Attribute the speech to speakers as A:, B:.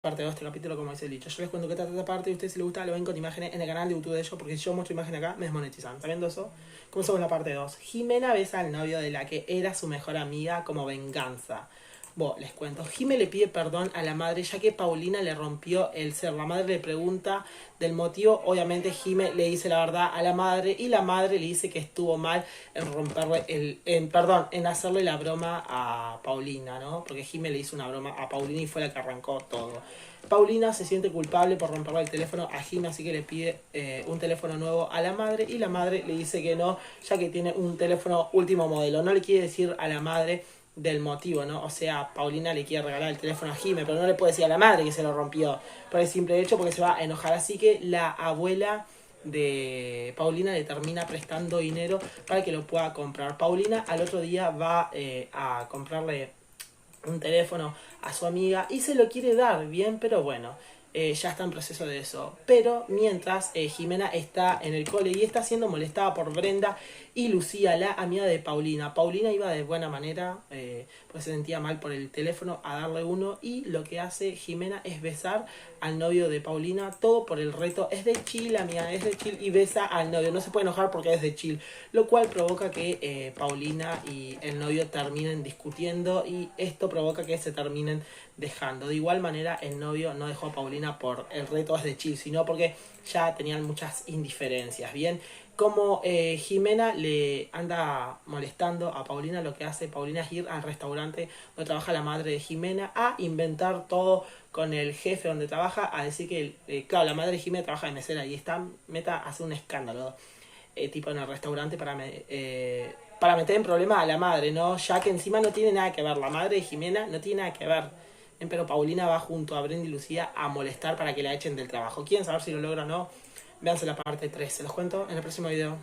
A: parte de este capítulo, como dice el dicho. Yo les cuento qué trata esta parte y a ustedes si les gusta lo ven con imágenes en el canal de YouTube de ellos, porque si yo muestro imagen acá me desmonetizan. ¿Está viendo eso? Comenzamos con la parte 2. Jimena besa al novio de la que era su mejor amiga como venganza. Bueno, les cuento. Jime le pide perdón a la madre ya que Paulina le rompió el ser. La madre le pregunta del motivo. Obviamente Jime le dice la verdad a la madre y la madre le dice que estuvo mal en romperle en hacerle la broma a Paulina, ¿no? Porque Jime le hizo una broma a Paulina y fue la que arrancó todo. Paulina se siente culpable por romperle el teléfono a Jime, así que le pide un teléfono nuevo a la madre y la madre le dice que no, ya que tiene un teléfono último modelo. No le quiere decir a la madre del motivo, ¿no? O sea, Paulina le quiere regalar el teléfono a Jime, pero no le puede decir a la madre que se lo rompió por el simple hecho porque se va a enojar. Así que la abuela de Paulina le termina prestando dinero para que lo pueda comprar. Paulina al otro día va a comprarle un teléfono a su amiga y se lo quiere dar, bien, pero bueno, ya está en proceso de eso. Pero mientras Jimena está en el cole y está siendo molestada por Brenda y Lucía, la amiga de Paulina. Paulina iba de buena manera, pues se sentía mal por el teléfono, a darle uno y lo que hace Jimena es besar al novio de Paulina, todo por el reto. Es de chill, amiga, es de chill y besa al novio. No se puede enojar porque es de chill, lo cual provoca que Paulina y el novio terminen discutiendo y esto provoca que se terminen dejando. De igual manera, el novio no dejó a Paulina por el reto es de chill, sino porque ya tenían muchas indiferencias, ¿bien? Como Jimena le anda molestando a Paulina, lo que hace Paulina es ir al restaurante donde trabaja la madre de Jimena a inventar todo con el jefe donde trabaja, a decir que, claro, la madre de Jimena trabaja de mesera y está meta a hacer un escándalo, tipo en el restaurante para meter en problema a la madre, ¿no? Ya que encima no tiene nada que ver, la madre de Jimena no tiene nada que ver. Pero Paulina va junto a Brenda y Lucía a molestar para que la echen del trabajo. ¿Quieren saber si lo logra o no? Véanse la parte 3, se los cuento en el próximo video.